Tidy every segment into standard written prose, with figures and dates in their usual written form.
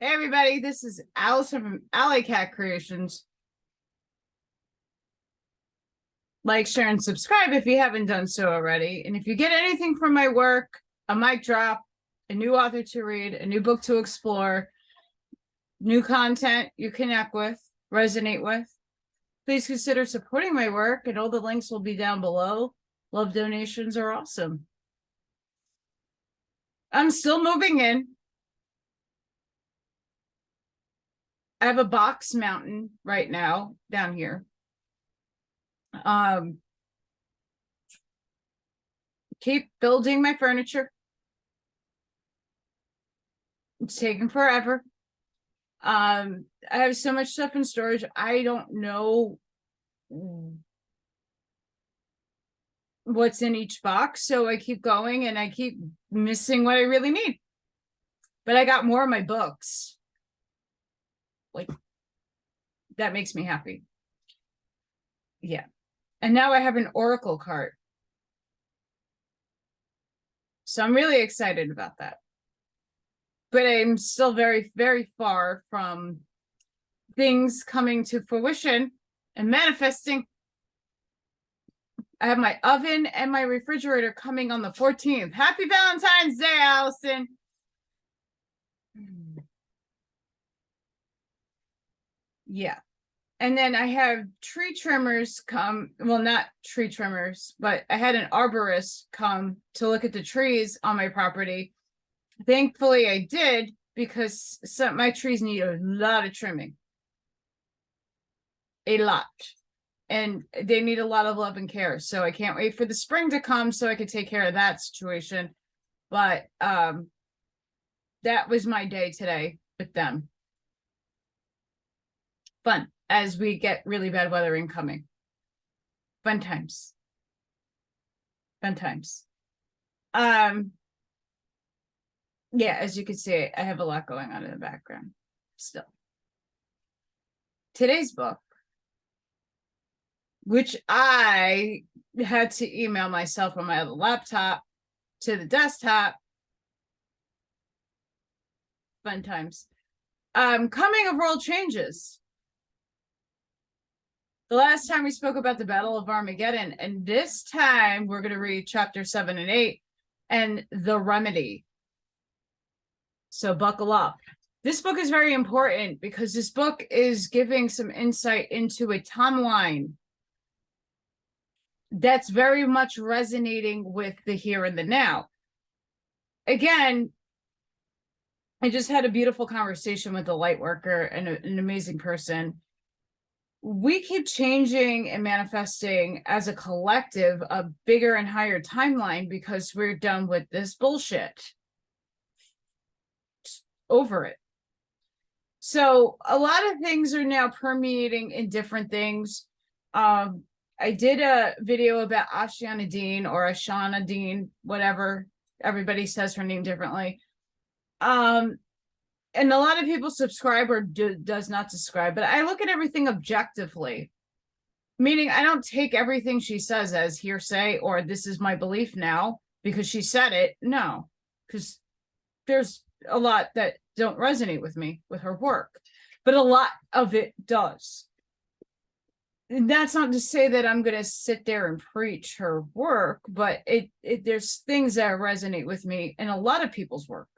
Hey everybody, this is Allison from Alley Creations. Like, share, and subscribe if you haven't done so already. And if you get anything from my work, a mic drop, a new author to read, a new book to explore, new content you connect with, resonate with, please consider supporting my work, and all the links will be down below. Love donations are awesome. I'm still moving in. I have a box mountain right now down here. Keep building my furniture. It's taking forever. I have so much stuff in storage. I don't know what's in each box, so I keep going and I keep missing what I really need. But I got more of my books. Like, that makes me happy. Yeah. And now I have an Oracle cart. So I'm really excited about that. But I'm still very, very far from things coming to fruition and manifesting. I have my oven and my refrigerator coming on the 14th. Happy Valentine's Day, Allison. Yeah. And then I have tree trimmers come, well, not tree trimmers, but I had an arborist come to look at the trees on my property. Thankfully, I did, because my trees need a lot of trimming. A lot. And they need a lot of love and care. So I can't wait for the spring to come so I can take care of that situation. But that was my day today with them. Fun, as we get really bad weather incoming. Fun times. Fun times. Yeah, as you can see, I have a lot going on in the background still. Today's book, which I had to email myself on my other laptop to the desktop. Fun times. Coming of World Changes. The last time we spoke about the Battle of Armageddon, and this time we're going to read chapter 7 and 8 and the remedy. So buckle up. This book is very important because this book is giving some insight into a timeline that's very much resonating with the here and the now. Again, I just had a beautiful conversation with a light worker and an amazing person. We keep changing and manifesting as a collective a bigger and higher timeline because we're done with this bullshit. Over it. So a lot of things are now permeating in different things. I did a video about Ashana Dean, or Ashana Dean, whatever. Everybody says her name differently. And a lot of people subscribe or does not subscribe, but I look at everything objectively. Meaning I don't take everything she says as hearsay or this is my belief now because she said it. No, because there's a lot that don't resonate with me with her work, but a lot of it does. And that's not to say that I'm going to sit there and preach her work, but there's things that resonate with me in a lot of people's work.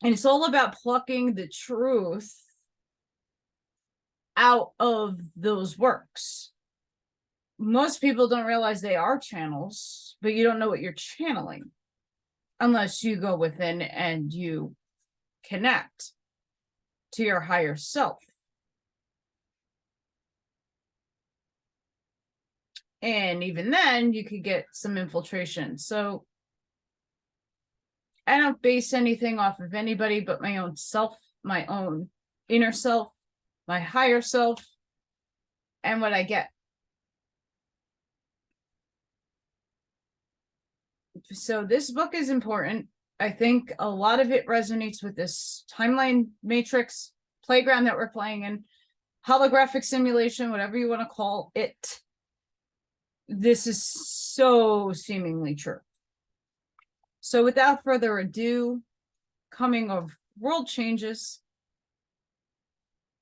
And it's all about plucking the truth out of those works. Most people don't realize they are channels, but you don't know what you're channeling unless you go within and you connect to your higher self. And even then, you could get some infiltration. So I don't base anything off of anybody but my own self, my own inner self, my higher self, and what I get. So this book is important. I think a lot of it resonates with this timeline matrix playground that we're playing in, holographic simulation, whatever you want to call it. This is so seemingly true. So without further ado, coming of world changes.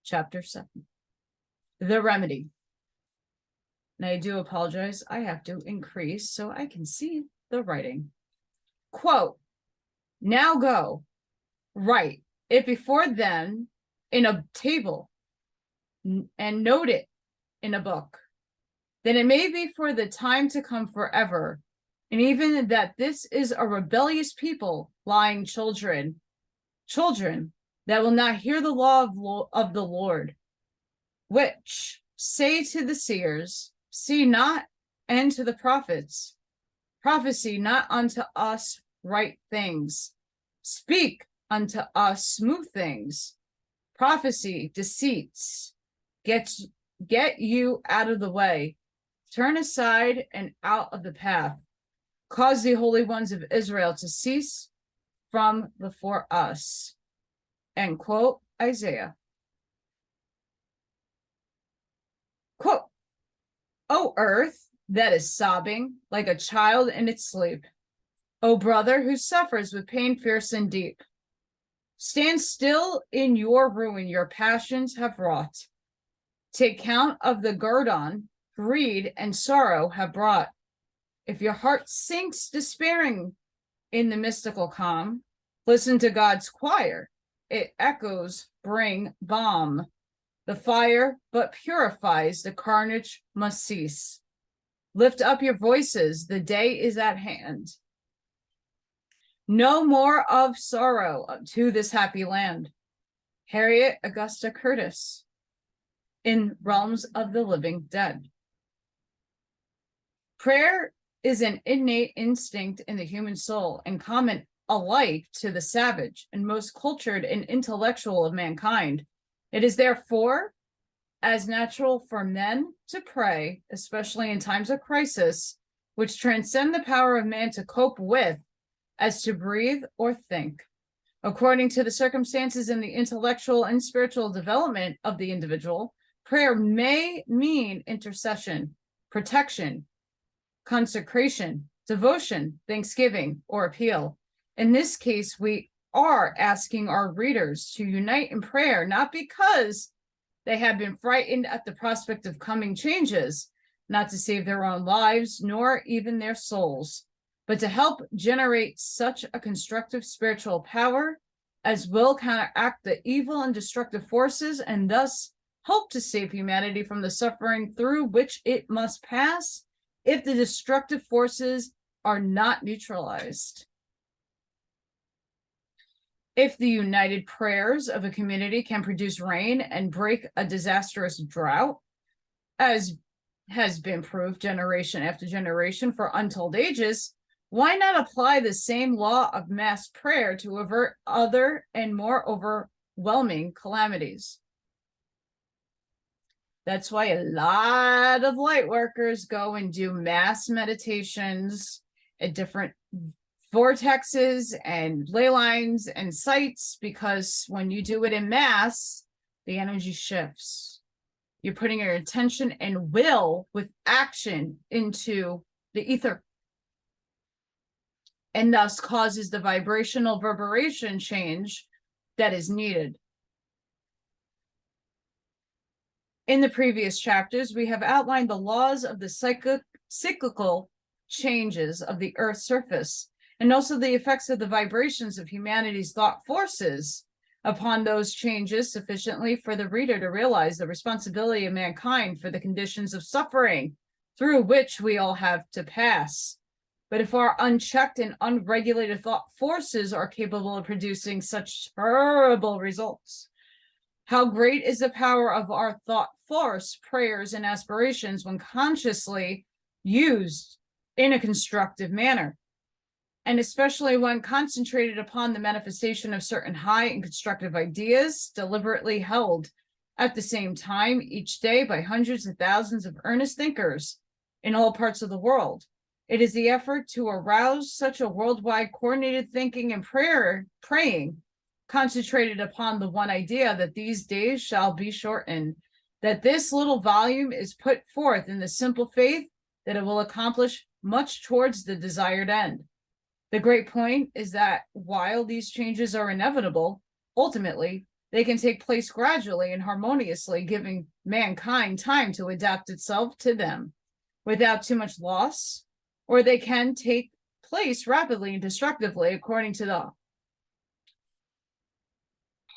Chapter 7. The remedy. And I do apologize. I have to increase so I can see the writing. Quote, now go, write it before them in a table and note it in a book. Then it may be for the time to come forever. And even that this is a rebellious people, lying children that will not hear the law of the Lord, which say to the seers, see not, and to the prophets, prophesy not unto us right things, speak unto us smooth things, prophecy deceits, get you out of the way, turn aside and out of the path, cause the holy ones of Israel to cease from before us. End quote, Isaiah. Quote, O earth that is sobbing like a child in its sleep, O brother who suffers with pain fierce and deep, stand still in your ruin your passions have wrought. Take count of the guerdon greed and sorrow have brought. If your heart sinks despairing in the mystical calm, listen to God's choir. It echoes bring balm. The fire but purifies, the carnage must cease. Lift up your voices, the day is at hand. No more of sorrow to this happy land. Harriette Augusta Curtis, in Realms of the Living Dead. Prayer is an innate instinct in the human soul and common alike to the savage and most cultured and intellectual of mankind. It is therefore as natural for men to pray, especially in times of crisis, which transcend the power of man to cope with, as to breathe or think. According to the circumstances in the intellectual and spiritual development of the individual, prayer may mean intercession, protection, consecration, devotion, thanksgiving, or appeal. In this case, we are asking our readers to unite in prayer, not because they have been frightened at the prospect of coming changes, not to save their own lives, nor even their souls, but to help generate such a constructive spiritual power as will counteract the evil and destructive forces and thus help to save humanity from the suffering through which it must pass if the destructive forces are not neutralized. If the united prayers of a community can produce rain and break a disastrous drought, as has been proved generation after generation for untold ages, why not apply the same law of mass prayer to avert other and more overwhelming calamities? That's why a lot of light workers go and do mass meditations at different vortexes and ley lines and sites, because when you do it in mass, the energy shifts. You're putting your attention and will with action into the ether, and thus causes the vibrational reverberation change that is needed. In the previous chapters, we have outlined the laws of the cyclical changes of the Earth's surface, and also the effects of the vibrations of humanity's thought forces upon those changes sufficiently for the reader to realize the responsibility of mankind for the conditions of suffering through which we all have to pass. But if our unchecked and unregulated thought forces are capable of producing such terrible results, how great is the power of our thought force, prayers, and aspirations when consciously used in a constructive manner, and especially when concentrated upon the manifestation of certain high and constructive ideas deliberately held at the same time each day by hundreds of thousands of earnest thinkers in all parts of the world. It is the effort to arouse such a worldwide coordinated thinking and praying concentrated upon the one idea that these days shall be shortened, that this little volume is put forth in the simple faith that it will accomplish much towards the desired end. The great point is that while these changes are inevitable, Ultimately, they can take place gradually and harmoniously, giving mankind time to adapt itself to them without too much loss, or they can take place rapidly and destructively according to the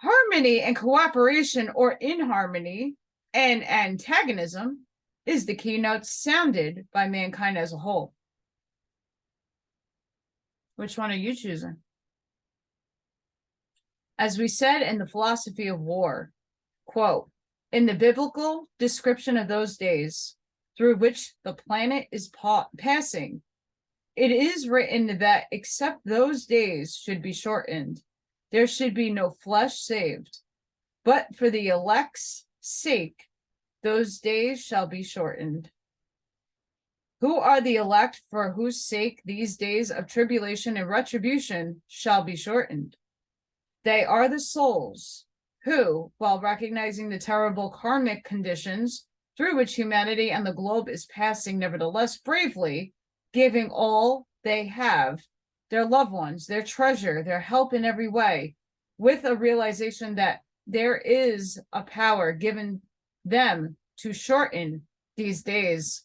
harmony and cooperation, or inharmony and antagonism, is the keynote sounded by mankind as a whole. Which one are you choosing? As we said in the philosophy of war, quote, in the biblical description of those days through which the planet is passing, it is written that except those days should be shortened, there should be no flesh saved. But for the elect's sake, those days shall be shortened. Who are the elect for whose sake these days of tribulation and retribution shall be shortened? They are the souls who, while recognizing the terrible karmic conditions through which humanity and the globe is passing, nevertheless bravely giving all they have, their loved ones, their treasure, their help in every way, with a realization that there is a power given them to shorten these days.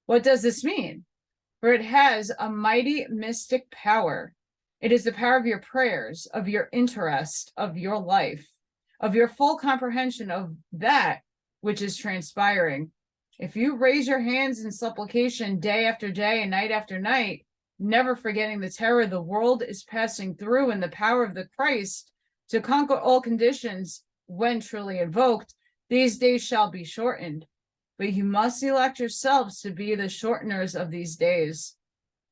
What does this mean? For it has a mighty mystic power. It is the power of your prayers, of your interest, of your life, of your full comprehension of that which is transpiring. If you raise your hands in supplication day after day and night after night, never forgetting the terror the world is passing through and the power of the Christ to conquer all conditions when truly invoked, these days shall be shortened. But you must elect yourselves to be the shorteners of these days.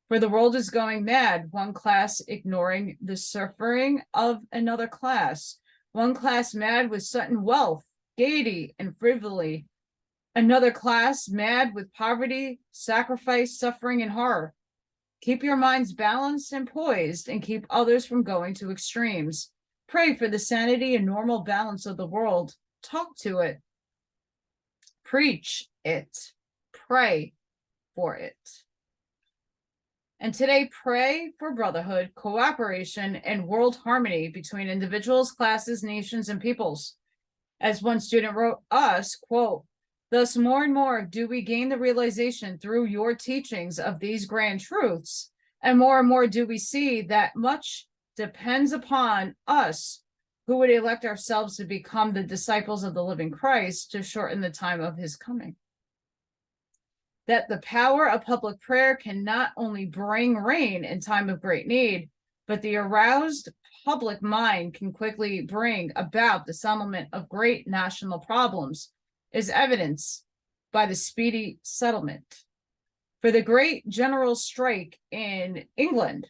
For the world is going mad, one class ignoring the suffering of another class, one class mad with sudden wealth, gaiety, and frivolity, another class mad with poverty, sacrifice, suffering, and horror. Keep your minds balanced and poised, and keep others from going to extremes. Pray for the sanity and normal balance of the world. Talk to it. Preach it. Pray for it. And today, pray for brotherhood, cooperation, and world harmony between individuals, classes, nations, and peoples. As one student wrote us, quote, thus more and more do we gain the realization through your teachings of these grand truths, and more do we see that much depends upon us who would elect ourselves to become the disciples of the living Christ to shorten the time of his coming. That the power of public prayer can not only bring rain in time of great need, but the aroused public mind can quickly bring about the settlement of great national problems is evidenced by the speedy settlement. For the great general strike in England,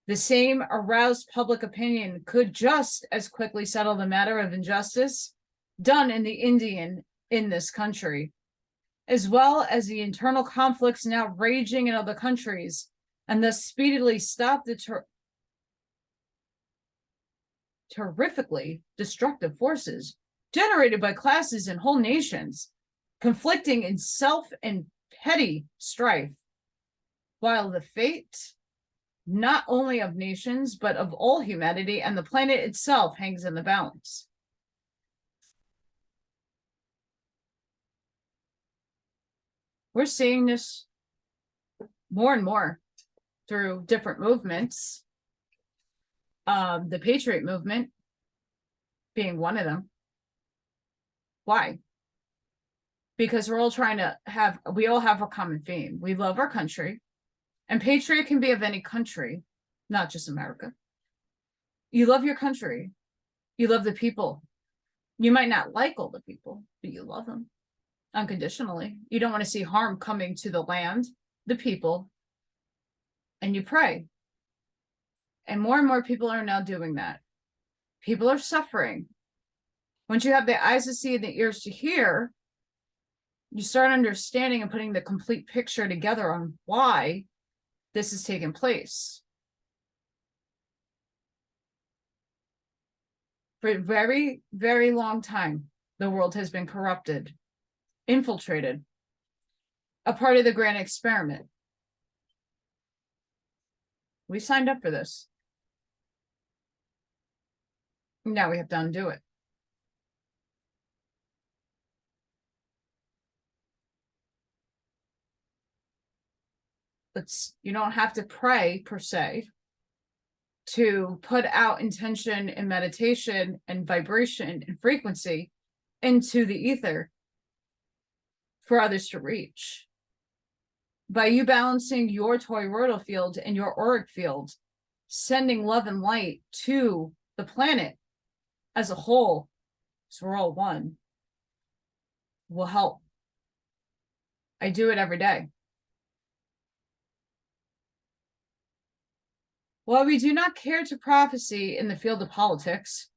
the same aroused public opinion could just as quickly settle the matter of injustice done in the Indian in this country, as well as the internal conflicts now raging in other countries, and thus speedily stop the terrifically destructive forces generated by classes and whole nations conflicting in self and petty strife, while the fate not only of nations but of all humanity and the planet itself hangs in the balance. We're seeing this more and more through different movements. The Patriot movement being one of them. Why? Because we're all trying to we all have a common theme. We love our country, and patriot can be of any country, not just America. You love your country. You love the people. You might not like all the people, but you love them unconditionally. You don't want to see harm coming to the land, the people, and you pray. And more people are now doing that. People are suffering. Once you have the eyes to see and the ears to hear, you start understanding and putting the complete picture together on why this is taking place. For a very, very long time, the world has been corrupted, infiltrated, a part of the grand experiment. We signed up for this. Now we have to undo it. You don't have to pray per se to put out intention and meditation and vibration and frequency into the ether for others to reach. By you balancing your toroidal field and your auric field, sending love and light to the planet as a whole, so we're all one, will help. I do it every day. While we do not care to prophecy in the field of politics,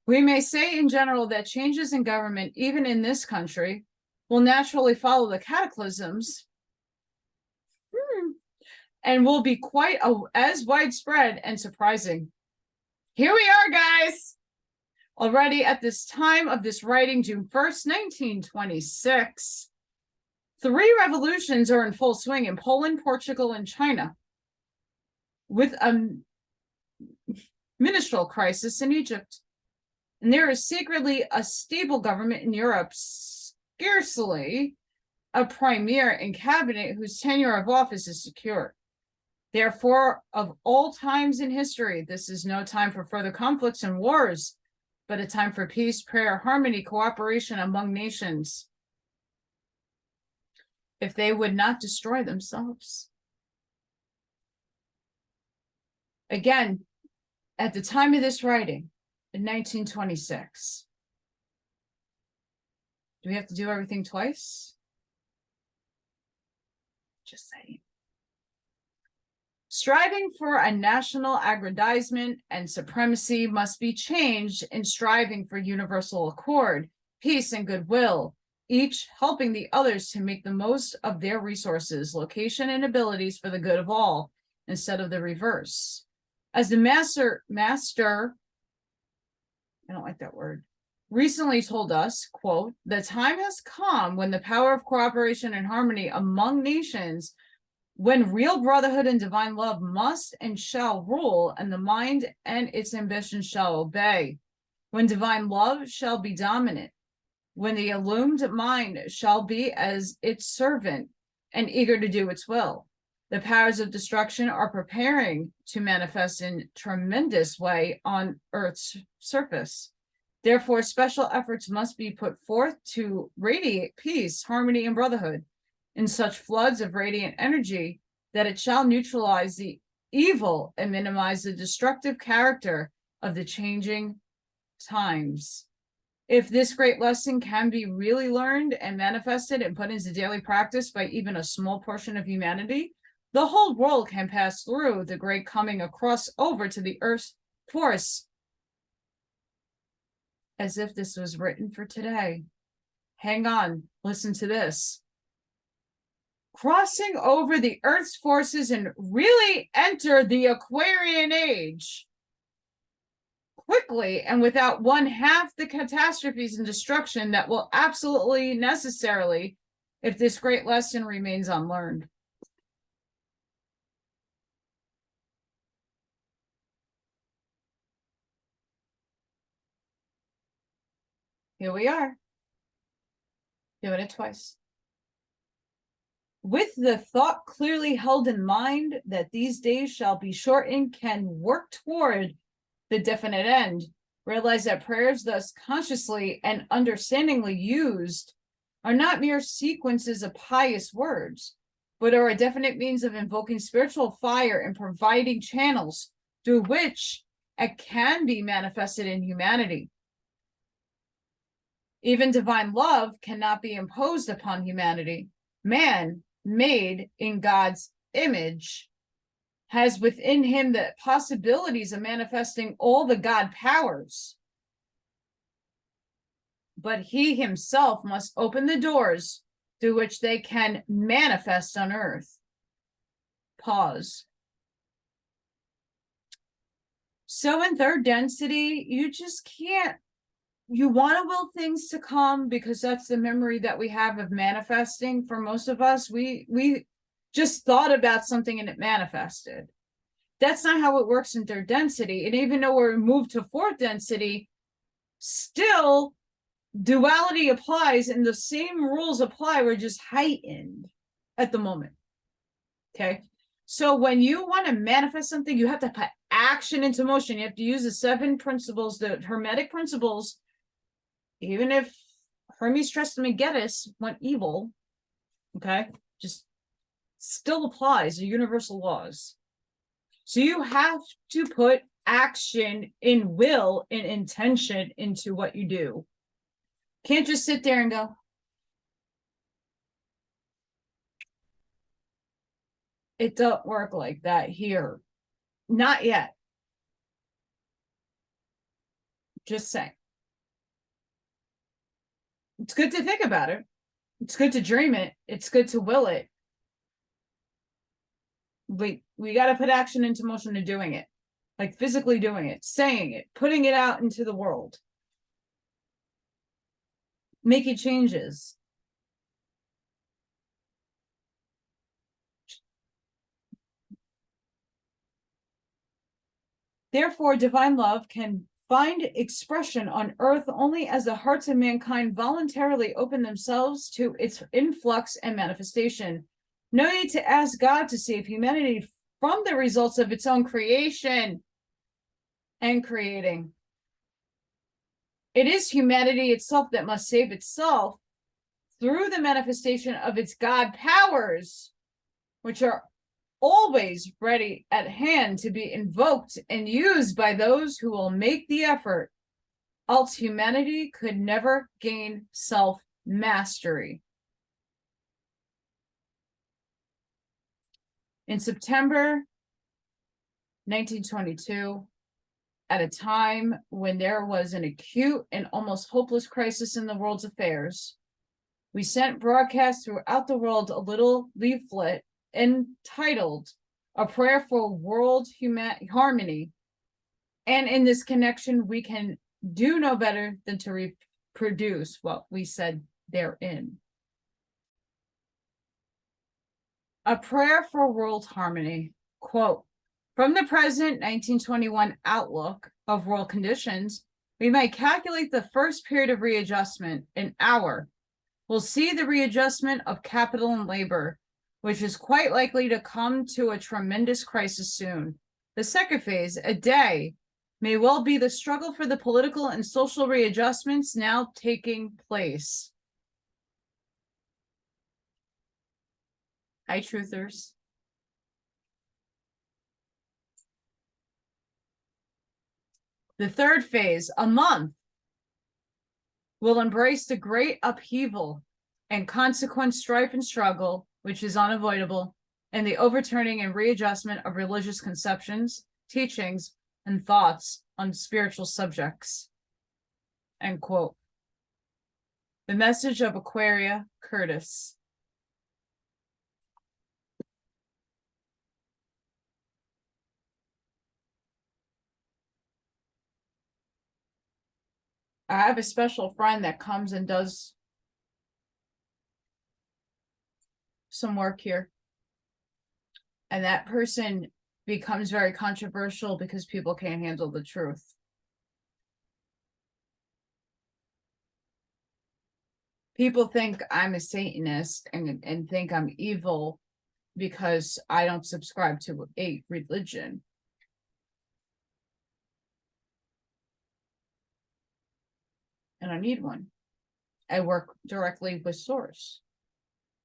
we may say in general that changes in government, even in this country, will naturally follow the cataclysms and will be quite as widespread and surprising. Here we are, guys. Already at this time of this writing, June 1st, 1926, 3 revolutions are in full swing in Poland, Portugal, and China, with a ministerial crisis in Egypt. And there is secretly a stable government in Europe, scarcely a premier and cabinet whose tenure of office is secure. Therefore, of all times in history, this is no time for further conflicts and wars, but a time for peace, prayer, harmony, cooperation among nations, if they would not destroy themselves. Again, at the time of this writing, in 1926. Do we have to do everything twice? Just saying. Striving for a national aggrandizement and supremacy must be changed in striving for universal accord, peace, and goodwill, each helping the others to make the most of their resources, location, and abilities for the good of all, instead of the reverse. As the master, I don't like that word, recently told us, quote, the time has come when the power of cooperation and harmony among nations, when real brotherhood and divine love must and shall rule, and the mind and its ambition shall obey, when divine love shall be dominant, when the illumined mind shall be as its servant and eager to do its will. The powers of destruction are preparing to manifest in tremendous way on Earth's surface. Therefore, special efforts must be put forth to radiate peace, harmony, and brotherhood in such floods of radiant energy that it shall neutralize the evil and minimize the destructive character of the changing times. If this great lesson can be really learned and manifested and put into daily practice by even a small portion of humanity, the whole world can pass through the great coming across over to the Earth's force. As if this was written for today. Hang on, listen to this. Crossing over the Earth's forces and really enter the Aquarian age quickly and without one half the catastrophes and destruction that will absolutely necessarily if this great lesson remains unlearned. Here we are, doing it twice. With the thought clearly held in mind that these days shall be shortened, can work toward the definite end. Realize that prayers thus consciously and understandingly used are not mere sequences of pious words, but are a definite means of invoking spiritual fire and providing channels through which it can be manifested in humanity. Even divine love cannot be imposed upon humanity. Man, made in God's image, has within him the possibilities of manifesting all the God powers. But he himself must open the doors through which they can manifest on earth. Pause. So in third density, you just can't. You want to will things to come because that's the memory that we have of manifesting. For most of us, we just thought about something and it manifested. That's not how it works in third density. And even though we're moved to fourth density, still duality applies and the same rules apply. We're just heightened at the moment. Okay. So when you want to manifest something, you have to put action into motion. You have to use the 7 principles, the Hermetic principles. Even if Hermes Trismegistus went evil, okay, just still applies the universal laws. So you have to put action in will and intention into what you do. Can't just sit there and go, it don't work like that here. Not yet. Just saying. It's good to think about it. It's good to dream it. It's good to will it. We got to put action into motion to doing it, like physically doing it, saying it, putting it out into the world, making changes. Therefore, divine love can find expression on earth only as the hearts of mankind voluntarily open themselves to its influx and manifestation. No need to ask God to save humanity from the results of its own creation and creating. It is humanity itself that must save itself through the manifestation of its God powers, which are always ready at hand to be invoked and used by those who will make the effort. Else humanity could never gain self-mastery. In September 1922, at a time when there was an acute and almost hopeless crisis in the world's affairs, we sent broadcast throughout the world a little leaflet entitled A Prayer for World Harmony. And in this connection, we can do no better than to reproduce what we said therein. A Prayer for World Harmony. Quote, from the present 1921 outlook of world conditions, we might calculate the first period of readjustment, an hour. We'll see the readjustment of capital and labor, which is quite likely to come to a tremendous crisis soon. The second phase, a day, may well be the struggle for the political and social readjustments now taking place. Hi, truthers. The third phase, a month, will embrace the great upheaval and consequent strife and struggle, which is unavoidable, and the overturning and readjustment of religious conceptions, teachings, and thoughts on spiritual subjects. End quote. The message of Aquaria Curtis. I have a special friend that comes and does some work here. And that person becomes very controversial because people can't handle the truth. People think I'm a Satanist and think I'm evil because I don't subscribe to a religion. And I need one. I work directly with Source,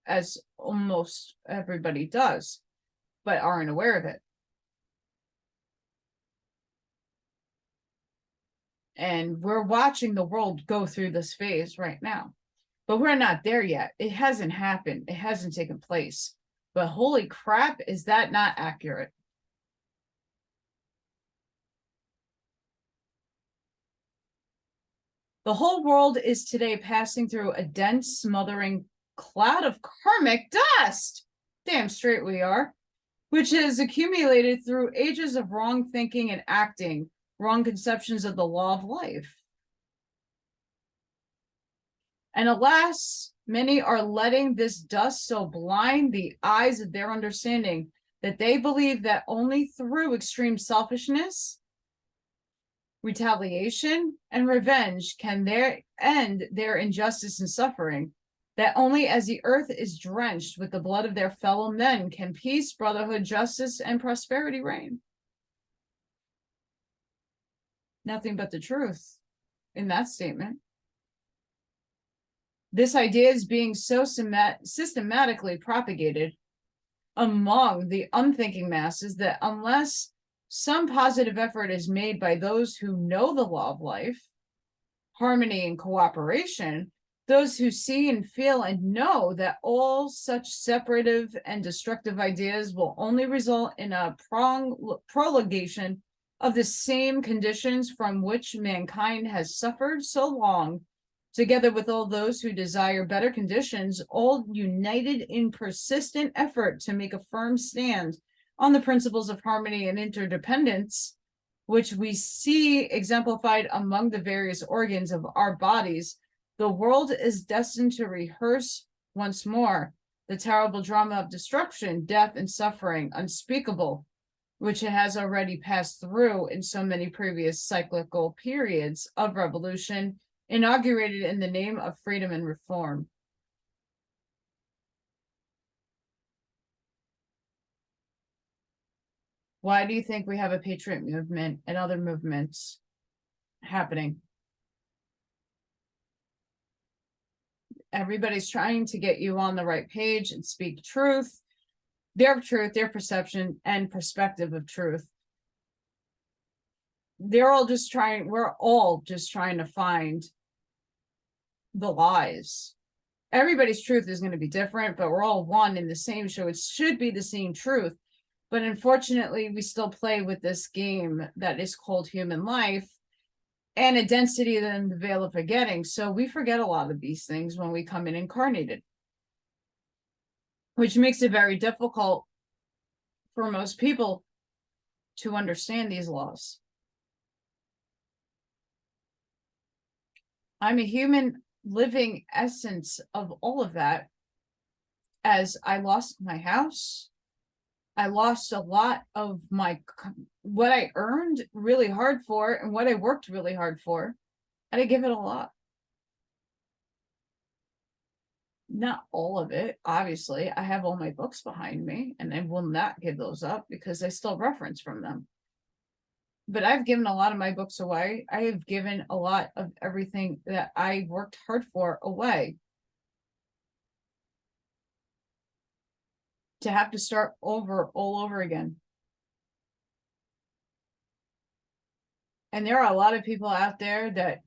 as almost everybody does, but aren't aware of it. And we're watching the world go through this phase right now, but we're not there yet. It hasn't happened. It hasn't taken place. But holy crap, is that not accurate? The whole world is today passing through a dense, smothering cloud of karmic dust. Damn straight we are. Which has accumulated through ages of wrong thinking and acting, wrong conceptions of the law of life. And alas, many are letting this dust so blind the eyes of their understanding that they believe that only through extreme selfishness, retaliation, and revenge can they end their injustice and suffering, that only as the earth is drenched with the blood of their fellow men can peace, brotherhood, justice, and prosperity reign. Nothing but the truth in that statement. This idea is being so systematically propagated among the unthinking masses that unless some positive effort is made by those who know the law of life, harmony, and cooperation, those who see and feel and know that all such separative and destructive ideas will only result in a prolongation of the same conditions from which mankind has suffered so long, together with all those who desire better conditions, all united in persistent effort to make a firm stand on the principles of harmony and interdependence, which we see exemplified among the various organs of our bodies, the world is destined to rehearse once more the terrible drama of destruction, death, and suffering unspeakable, which it has already passed through in so many previous cyclical periods of revolution, inaugurated in the name of freedom and reform. Why do you think we have a patriot movement and other movements happening? Everybody's trying to get you on the right page and speak truth, their perception and perspective of truth. We're all just trying to find the lies. Everybody's truth is going to be different, but we're all one in the same show. It should be the same truth. But unfortunately, we still play with this game that is called human life and a density than the veil of forgetting. So we forget a lot of these things when we come in incarnated, which makes it very difficult for most people to understand these laws. I'm a human living essence of all of that, as I lost my house. I lost a lot of what I earned really hard for and what I worked really hard for. And I give it a lot. Not all of it, obviously. I have all my books behind me and I will not give those up because I still reference from them. But I've given a lot of my books away. I have given a lot of everything that I worked hard for away. To have to start over all over again. And there are a lot of people out there that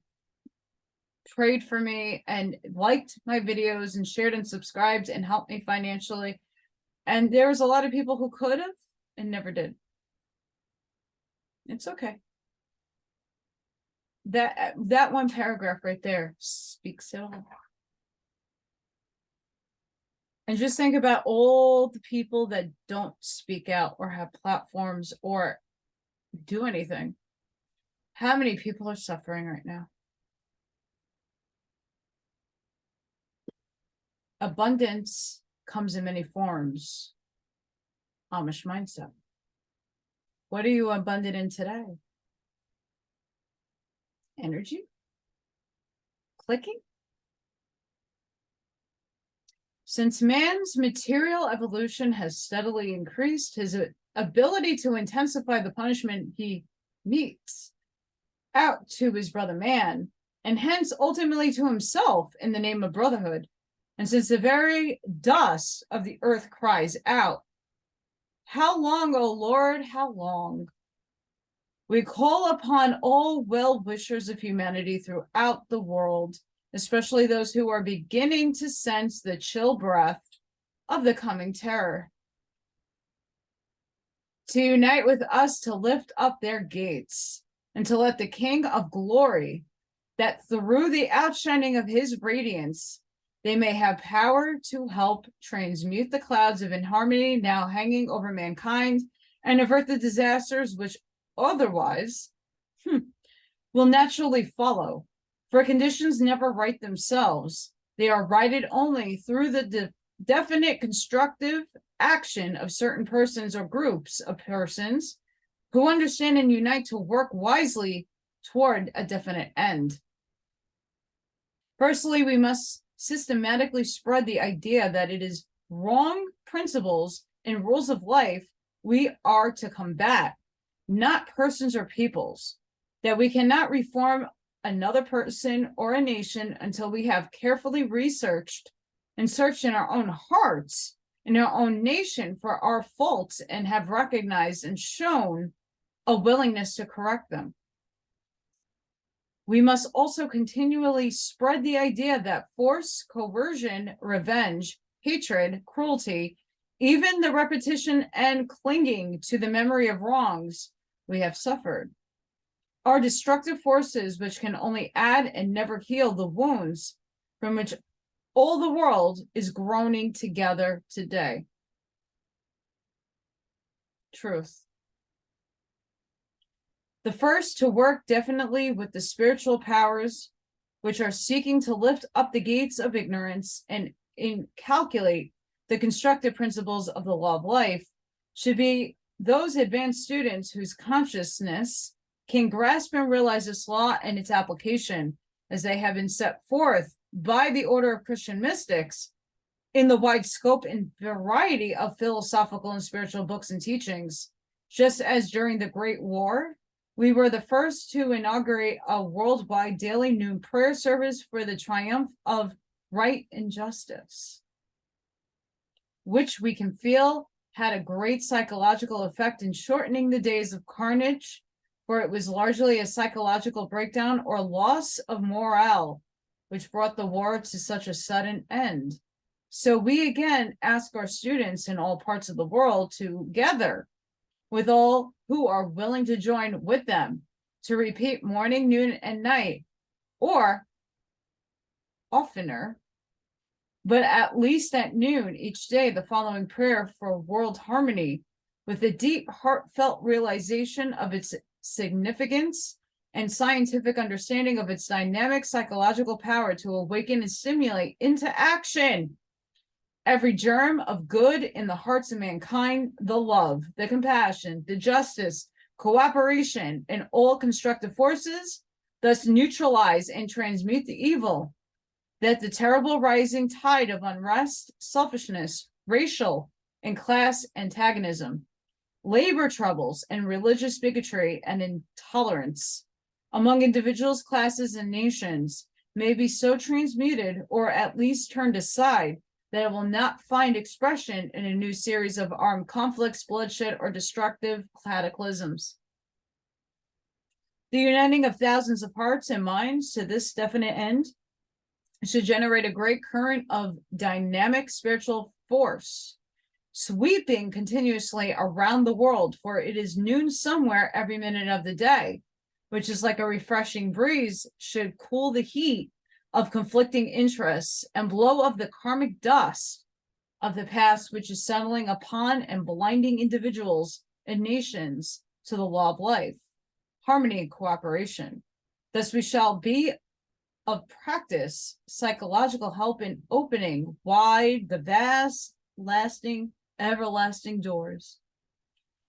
prayed for me and liked my videos and shared and subscribed and helped me financially. And there was a lot of people who could have and never did. It's okay. That one paragraph right there speaks it all. And just think about all the people that don't speak out or have platforms or do anything. How many people are suffering right now? Abundance comes in many forms. Amish mindset. What are you abundant in today? Energy? Clicking? Since man's material evolution has steadily increased, his ability to intensify the punishment he metes out to his brother man, and hence ultimately to himself in the name of brotherhood. And since the very dust of the earth cries out, "How long, O Lord, how long?" We call upon all well-wishers of humanity throughout the world, especially those who are beginning to sense the chill breath of the coming terror, to unite with us to lift up their gates and to let the King of Glory, that through the outshining of his radiance, they may have power to help transmute the clouds of inharmony now hanging over mankind and avert the disasters which otherwise will naturally follow. For conditions never right themselves. They are righted only through the definite constructive action of certain persons or groups of persons who understand and unite to work wisely toward a definite end. Firstly, we must systematically spread the idea that it is wrong principles and rules of life we are to combat, not persons or peoples, that we cannot reform another person or a nation until we have carefully researched and searched in our own hearts, in our own nation, for our faults, and have recognized and shown a willingness to correct them. We must also continually spread the idea that force, coercion, revenge, hatred, cruelty, even the repetition and clinging to the memory of wrongs we have suffered, are destructive forces which can only add and never heal the wounds from which all the world is groaning together today. Truth. The first to work definitely with the spiritual powers which are seeking to lift up the gates of ignorance and inculcate the constructive principles of the law of life should be those advanced students whose consciousness can grasp and realize this law and its application as they have been set forth by the order of Christian mystics in the wide scope and variety of philosophical and spiritual books and teachings. Just as during the Great War, we were the first to inaugurate a worldwide daily noon prayer service for the triumph of right and justice, which we can feel had a great psychological effect in shortening the days of carnage, for it was largely a psychological breakdown or loss of morale which brought the war to such a sudden end. So we again ask our students in all parts of the world to gather with all who are willing to join with them to repeat morning, noon, and night, or oftener, but at least at noon each day, the following prayer for world harmony with a deep, heartfelt realization of its significance and scientific understanding of its dynamic psychological power to awaken and stimulate into action every germ of good in the hearts of mankind, the love, the compassion, the justice, cooperation, and all constructive forces, thus neutralize and transmute the evil, that the terrible rising tide of unrest, selfishness, racial and class antagonism, labor troubles, and religious bigotry and intolerance among individuals, classes, and nations may be so transmuted or at least turned aside that it will not find expression in a new series of armed conflicts, bloodshed, or destructive cataclysms. The uniting of thousands of hearts and minds to this definite end should generate a great current of dynamic spiritual force, sweeping continuously around the world, for it is noon somewhere every minute of the day, which is like a refreshing breeze, should cool the heat of conflicting interests and blow up the karmic dust of the past, which is settling upon and blinding individuals and nations to the law of life, harmony, and cooperation. Thus we shall be of practice, psychological help in opening wide the vast, lasting, everlasting doors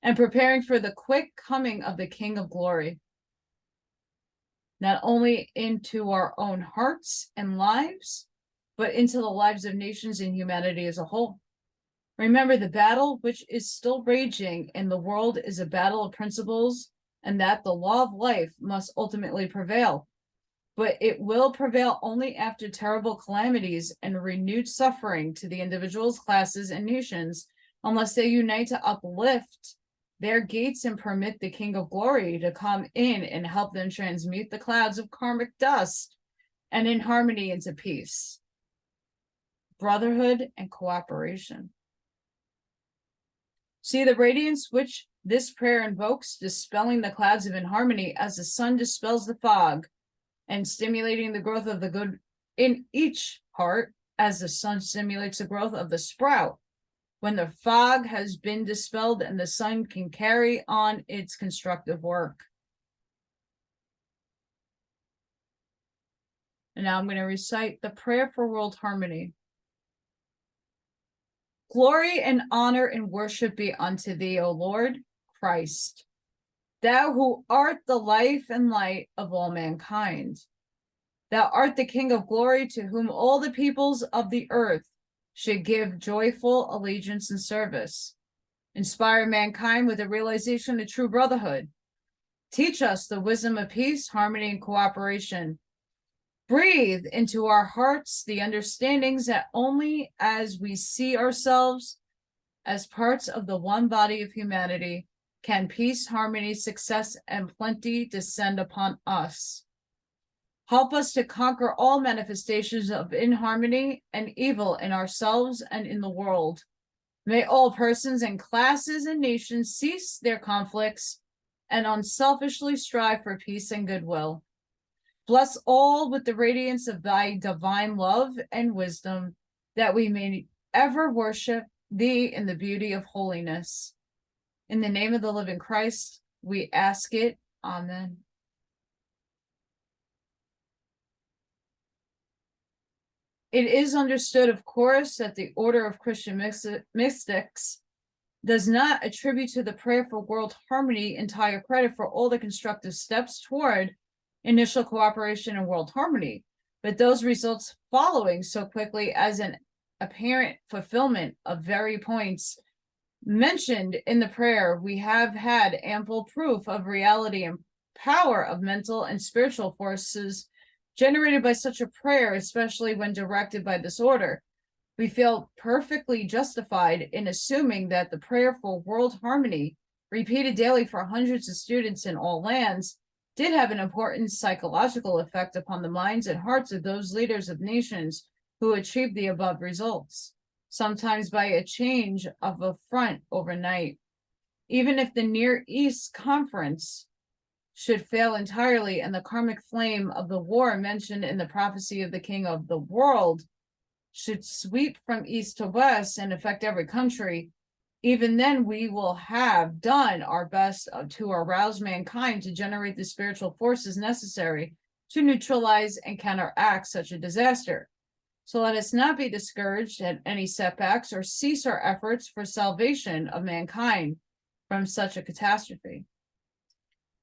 and preparing for the quick coming of the King of Glory, not only into our own hearts and lives, but into the lives of nations and humanity as a whole. Remember, the battle which is still raging in the world is a battle of principles, and that the law of life must ultimately prevail. But it will prevail only after terrible calamities and renewed suffering to the individuals, classes, and nations, unless they unite to uplift their gates and permit the King of Glory to come in and help them transmute the clouds of karmic dust and in harmony into peace, brotherhood, and cooperation. See the radiance which this prayer invokes, dispelling the clouds of inharmony as the sun dispels the fog, and stimulating the growth of the good in each heart as the sun stimulates the growth of the sprout. When the fog has been dispelled and the sun can carry on its constructive work. And now I'm going to recite the prayer for world harmony. Glory and honor and worship be unto thee, O Lord Christ, thou who art the life and light of all mankind. Thou art the King of glory, to whom all the peoples of the earth should give joyful allegiance and service. Inspire mankind with a realization of true brotherhood. Teach us the wisdom of peace, harmony, and cooperation. Breathe into our hearts the understandings that only as we see ourselves as parts of the one body of humanity can peace, harmony, success, and plenty descend upon us. Help us to conquer all manifestations of inharmony and evil in ourselves and in the world. May all persons and classes and nations cease their conflicts and unselfishly strive for peace and goodwill. Bless all with the radiance of thy divine love and wisdom, that we may ever worship thee in the beauty of holiness. In the name of the living Christ, we ask it. Amen. It is understood, of course, that the Order of Christian Mystics does not attribute to the prayer for world harmony entire credit for all the constructive steps toward initial cooperation and world harmony, but those results following so quickly as an apparent fulfillment of very points mentioned in the prayer, we have had ample proof of reality and power of mental and spiritual forces generated by such a prayer, especially when directed by this order. We feel perfectly justified in assuming that the prayer for world harmony, repeated daily for hundreds of students in all lands, did have an important psychological effect upon the minds and hearts of those leaders of nations who achieved the above results, sometimes by a change of a front overnight. Even if the Near East Conference should fail entirely and the karmic flame of the war mentioned in the prophecy of the King of the World should sweep from east to west and affect every country, even then we will have done our best to arouse mankind to generate the spiritual forces necessary to neutralize and counteract such a disaster. So let us not be discouraged at any setbacks or cease our efforts for salvation of mankind from such a catastrophe.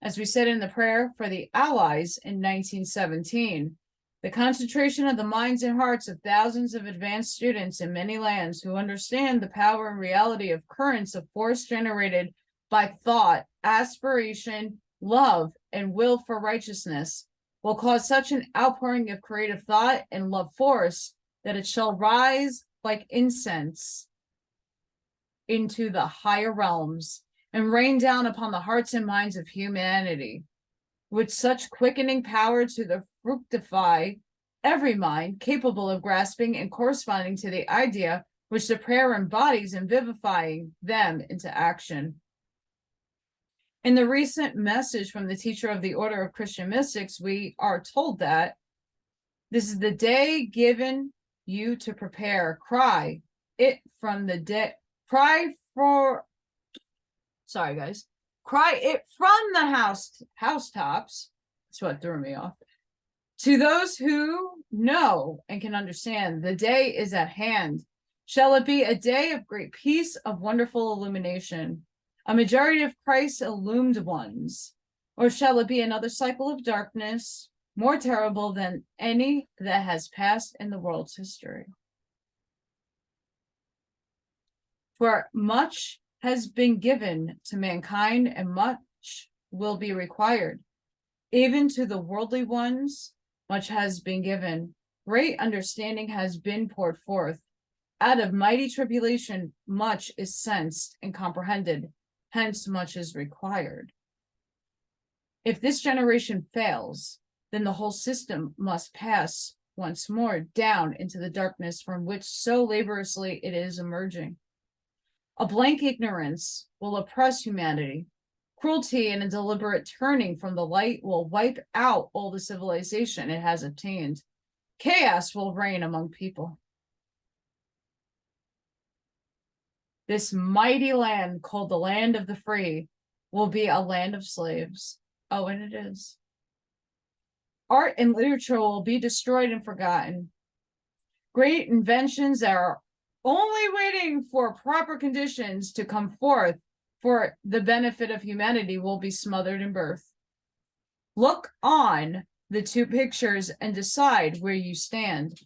As we said in the prayer for the Allies in 1917, the concentration of the minds and hearts of thousands of advanced students in many lands who understand the power and reality of currents of force generated by thought, aspiration, love, and will for righteousness will cause such an outpouring of creative thought and love force that it shall rise like incense into the higher realms and rain down upon the hearts and minds of humanity with such quickening power to fructify every mind capable of grasping and corresponding to the idea which the prayer embodies and vivifying them into action. In the recent message from the teacher of the Order of Christian Mystics, we are told that this is the day given you to prepare. Cry it from the dead. Cry it from the housetops. That's what threw me off. To those who know and can understand, the day is at hand. Shall it be a day of great peace, of wonderful illumination, a majority of Christ's illumined ones? Or shall it be another cycle of darkness, more terrible than any that has passed in the world's history? For much has been given to mankind and much will be required. Even to the worldly ones, much has been given. Great understanding has been poured forth. Out of mighty tribulation, much is sensed and comprehended. Hence, much is required. If this generation fails, then the whole system must pass once more down into the darkness from which so laboriously it is emerging. A blank ignorance will oppress humanity. Cruelty and a deliberate turning from the light will wipe out all the civilization it has obtained. Chaos will reign among people. This mighty land called the land of the free will be a land of slaves. Oh, and it is. Art and literature will be destroyed and forgotten. Great inventions that are only waiting for proper conditions to come forth for the benefit of humanity, will be smothered in birth. Look on the two pictures and decide where you stand.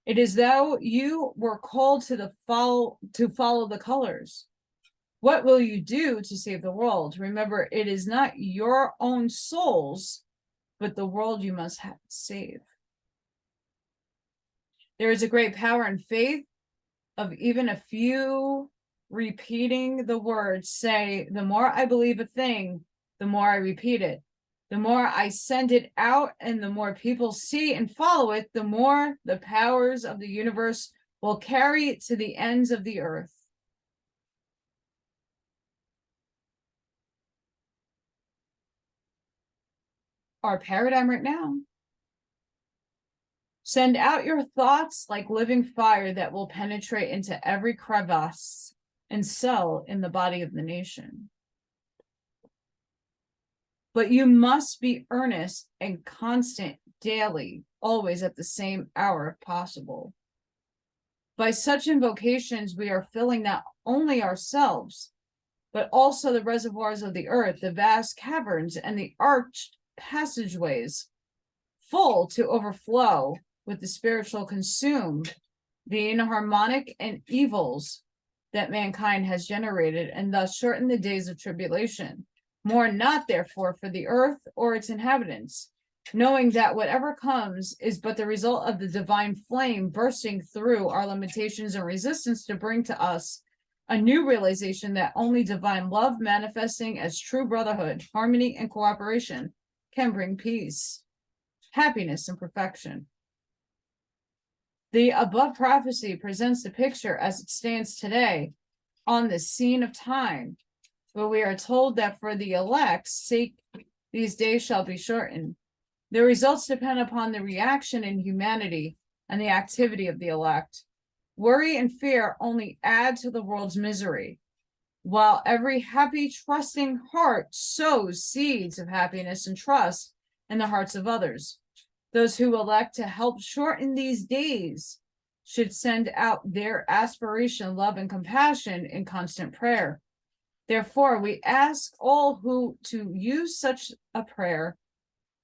It is though you were called to follow the colors. What will you do to save the world? Remember, it is not your own souls, but the world you must save. There is a great power in faith of even a few repeating the words. Say, the more I believe a thing, the more I repeat it. The more I send it out and the more people see and follow it, the more the powers of the universe will carry it to the ends of the earth. Our paradigm right now. Send out your thoughts like living fire that will penetrate into every crevice and cell in the body of the nation. But you must be earnest and constant daily, always at the same hour if possible. By such invocations, we are filling not only ourselves, but also the reservoirs of the earth, the vast caverns, and the arched passageways, full to overflow with the spiritual consumed, the inharmonic and evils that mankind has generated, and thus shorten the days of tribulation. More not, therefore, for the earth or its inhabitants, knowing that whatever comes is but the result of the divine flame bursting through our limitations and resistance to bring to us a new realization that only divine love manifesting as true brotherhood, harmony, and cooperation can bring peace, happiness, and perfection. The above prophecy presents the picture as it stands today on the scene of time, but we are told that for the elect's sake, these days shall be shortened. The results depend upon the reaction in humanity and the activity of the elect. Worry and fear only add to the world's misery, while every happy, trusting heart sows seeds of happiness and trust in the hearts of others. Those who elect to help shorten these days should send out their aspiration, love, and compassion in constant prayer. Therefore, we ask all who to use such a prayer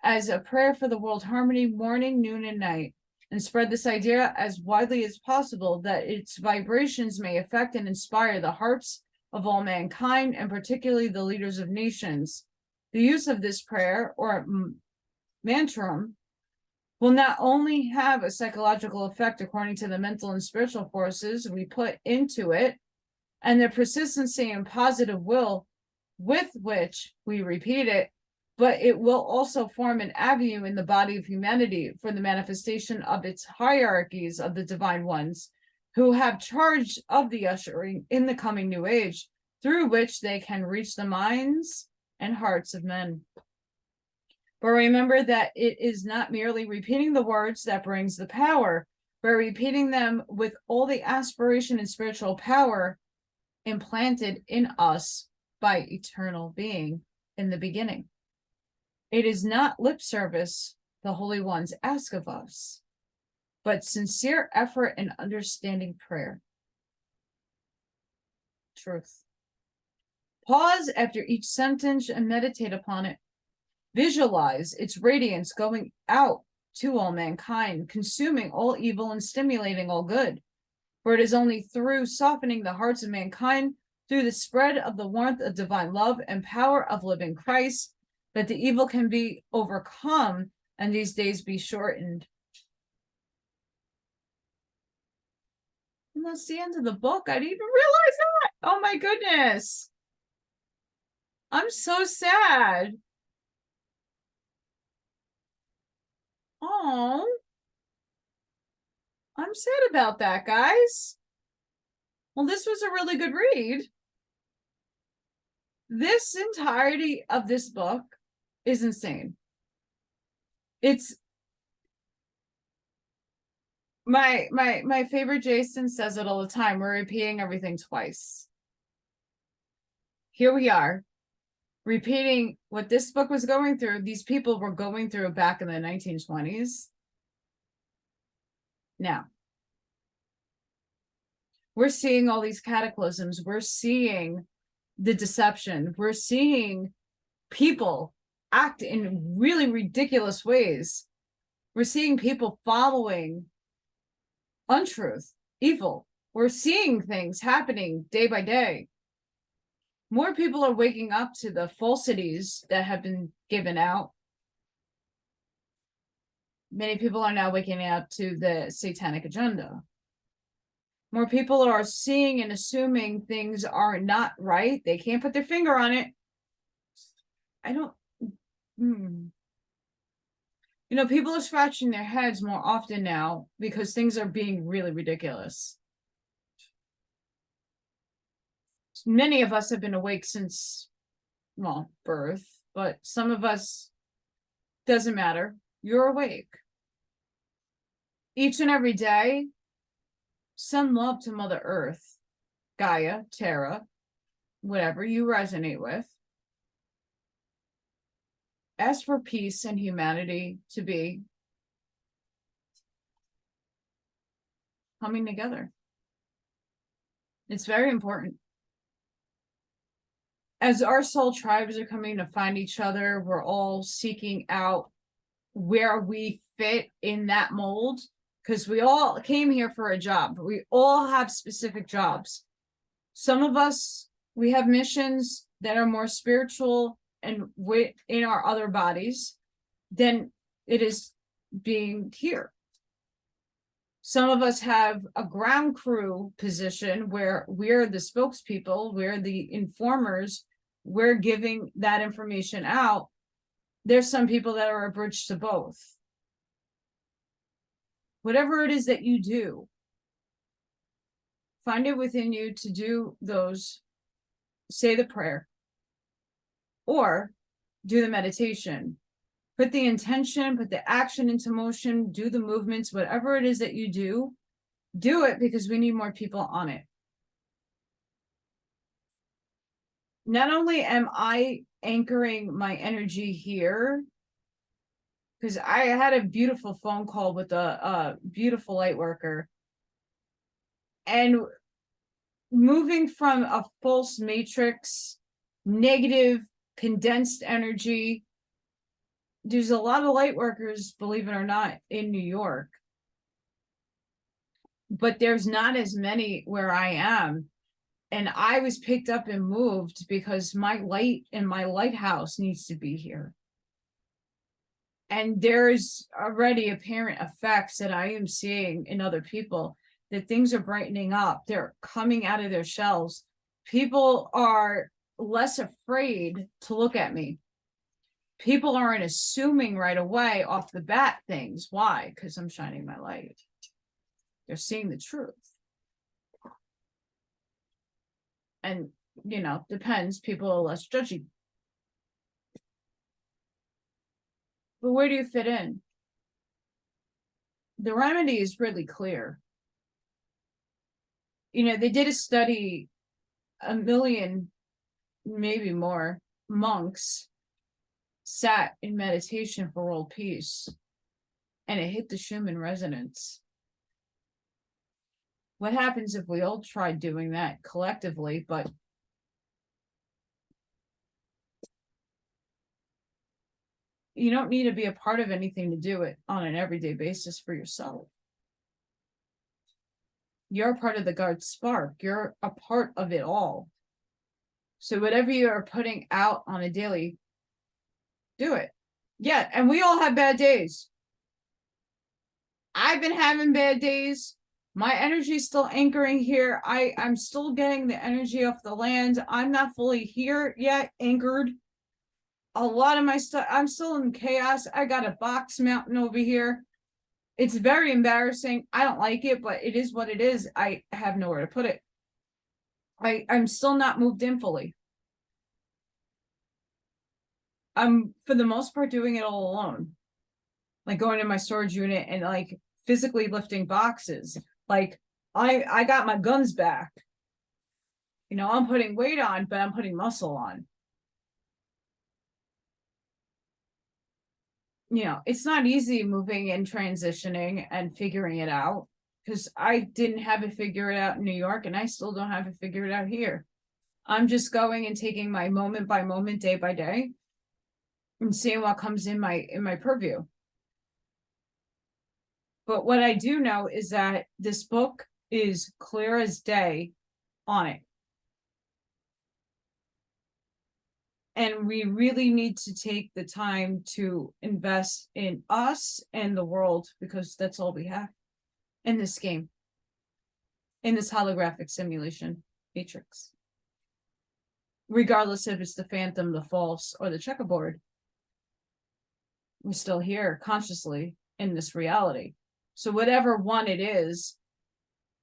as a prayer for the world harmony, morning, noon, and night, and spread this idea as widely as possible, that its vibrations may affect and inspire the hearts of all mankind, and particularly the leaders of nations. The use of this prayer, or mantram, will not only have a psychological effect according to the mental and spiritual forces we put into it, and the persistency and positive will with which we repeat it, but it will also form an avenue in the body of humanity for the manifestation of its hierarchies of the divine ones who have charge of the ushering in the coming new age, through which they can reach the minds and hearts of men. But remember that it is not merely repeating the words that brings the power, but repeating them with all the aspiration and spiritual power implanted in us by eternal being in the beginning. It is not lip service the holy ones ask of us, but sincere effort and understanding prayer. Truth. Pause after each sentence and meditate upon it. Visualize its radiance going out to all mankind, consuming all evil and stimulating all good. For it is only through softening the hearts of mankind, through the spread of the warmth of divine love and power of living Christ, that the evil can be overcome and these days be shortened. And that's the end of the book. I didn't even realize that. Oh my goodness. I'm so sad. Oh, I'm sad about that, guys. Well, this was a really good read. This entirety of this book is insane. It's my favorite Jason says it all the time. We're repeating everything twice. Here we are, repeating what this book was going through. These people were going through back in the 1920s. Now, We're seeing all these cataclysms. We're seeing the deception. We're seeing people act in really ridiculous ways. We're seeing people following untruth, evil. We're seeing things happening day by day. More people are waking up to the falsities that have been given out. Many people are now waking up to the satanic agenda. More people are seeing and assuming things are not right. They can't put their finger on it. I don't, people are scratching their heads more often now because things are being really ridiculous. Many of us have been awake since, well, birth, but some of us, doesn't matter. You're awake. Each and every day, send love to Mother Earth, Gaia, Terra, whatever you resonate with. Ask for peace and humanity to be coming together. It's very important. As our soul tribes are coming to find each other, we're all seeking out where we fit in that mold, because we all came here for a job. We all have specific jobs. Some of us, we have missions that are more spiritual and in our other bodies than it is being here. Some of us have a ground crew position where we're the spokespeople, we're the informers, we're giving that information out. There's some people that are a bridge to both. Whatever it is that you do, find it within you to do those, say the prayer, or do the meditation. Put the intention, put the action into motion, do the movements, whatever it is that you do it, because we need more people on it. Not only am I anchoring my energy here, because I had a beautiful phone call with a beautiful light worker, and moving from a false matrix, negative, condensed energy. There's a lot of light workers, believe it or not, in New York, but there's not as many where I am. And I was picked up and moved because my light in my lighthouse needs to be here. And there's already apparent effects that I am seeing in other people, that things are brightening up. They're coming out of their shells. People are less afraid to look at me. People aren't assuming right away off the bat things. Why? Because I'm shining my light. They're seeing the truth. And, depends. People are less judgy. But where do you fit in? The remedy is really clear. They did a study, 1 million, maybe more, monks sat in meditation for world peace, and it hit the Schumann resonance. What happens if we all tried doing that collectively? But you don't need to be a part of anything to do it on an everyday basis for yourself. You're a part of the God spark. You're a part of it all. So whatever you are putting out on a daily, do it. Yeah, and we all have bad days. I've been having bad days. My energy is still anchoring here. I'm still getting the energy off the land. I'm not fully here yet, anchored. A lot of my stuff, I'm still in chaos. I got a box mountain over here. It's very embarrassing. I don't like it, but it is what it is. I have nowhere to put it. I'm still not moved in fully. I'm, for the most part, doing it all alone. Like going to my storage unit and like physically lifting boxes. Like I got my guns back. I'm putting weight on, but I'm putting muscle on. It's not easy moving and transitioning and figuring it out. because I didn't have it figured out in New York, and I still don't have it figured out here. I'm just going and taking my moment by moment, day by day, and seeing what comes in my purview. But what I do know is that this book is clear as day on it. And we really need to take the time to invest in us and the world, because that's all we have in this game, in this holographic simulation matrix. Regardless if it's the phantom, the false, or the checkerboard, we're still here consciously in this reality. So whatever one it is,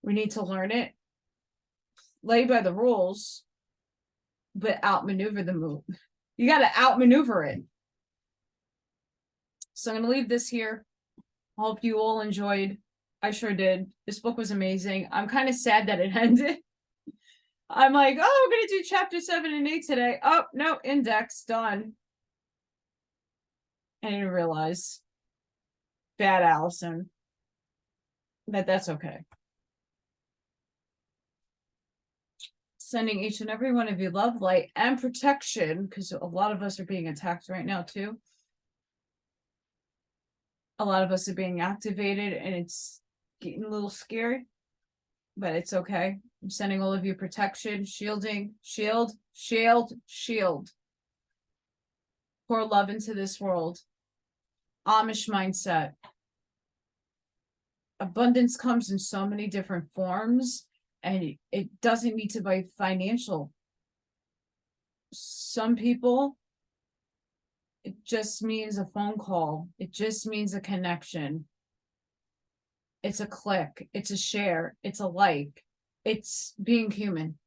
we need to learn it, lay by the rules, but outmaneuver the move. You got to outmaneuver it. So I'm going to leave this here. I hope you all enjoyed. I sure did. This book was amazing. I'm kind of sad that it ended. I'm like, oh, we're going to do chapter 7 and 8 today. Oh, no, index, done. I didn't realize. Bad Allison. But that's okay. Sending each and every one of you love, light, and protection, because a lot of us are being attacked right now, too. A lot of us are being activated, and it's getting a little scary, but it's okay. I'm sending all of you protection, shielding, shield. Pour love into this world. Amish mindset. Abundance comes in so many different forms, and it doesn't need to be financial. Some people, it just means a phone call. It just means a connection. It's a click. It's a share. It's a like. It's being human.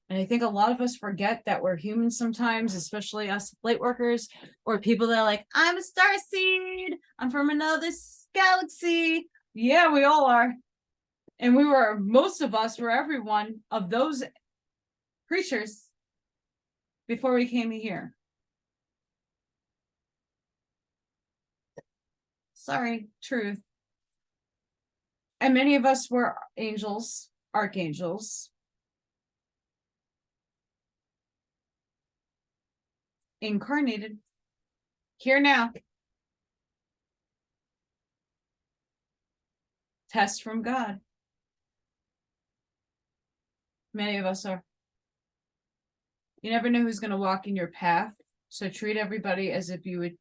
And I think a lot of us forget that we're human sometimes, especially us light workers, or people that are like, I'm a starseed. I'm from another galaxy. Yeah, we all are. And most of us were every one of those creatures before we came here. Sorry, truth. And many of us were angels, archangels. Incarnated. Here now. Test from God. Many of us are. You never know who's going to walk in your path. So treat everybody as if you would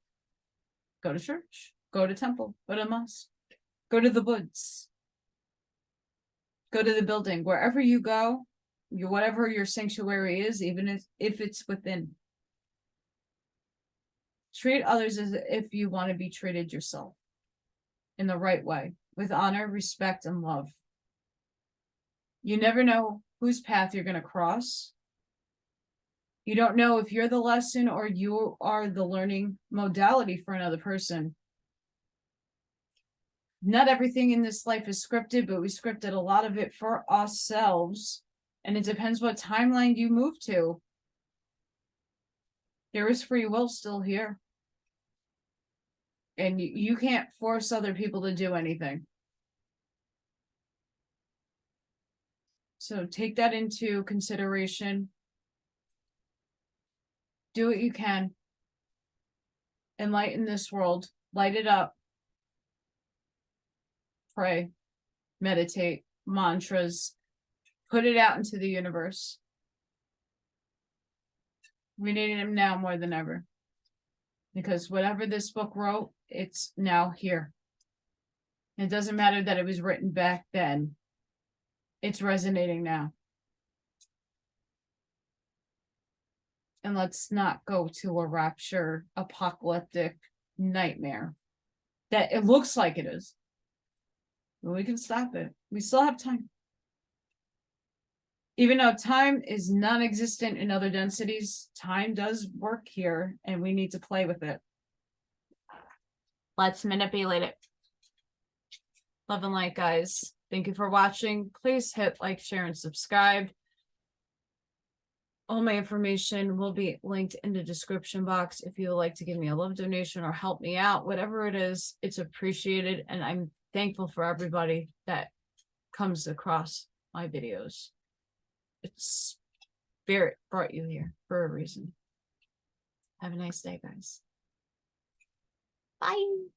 go to church, go to temple, go to mosque, go to the woods, go to the building, wherever you go, whatever your sanctuary is, even if it's within. Treat others as if you want to be treated yourself in the right way, with honor, respect, and love. You never know whose path you're going to cross. You don't know if you're the lesson or you are the learning modality for another person. Not everything in this life is scripted, but we scripted a lot of it for ourselves. And it depends what timeline you move to. There is free will still here. And you can't force other people to do anything. So take that into consideration. Do what you can. Enlighten this world. Light it up. Pray. Meditate. Mantras. Put it out into the universe. We need him now more than ever. Because whatever this book wrote, it's now here. It doesn't matter that it was written back then. It's resonating now. And let's not go to a rapture, apocalyptic nightmare that it looks like it is. But we can stop it. We still have time. Even though time is non-existent in other densities, time does work here, and we need to play with it. Let's manipulate it. Love and light, guys. Thank you for watching. Please hit like, share, and subscribe. All my information will be linked in the description box. If you would like to give me a love donation or help me out, whatever it is, it's appreciated. And I'm thankful for everybody that comes across my videos. It's Spirit brought you here for a reason. Have a nice day, guys. Bye.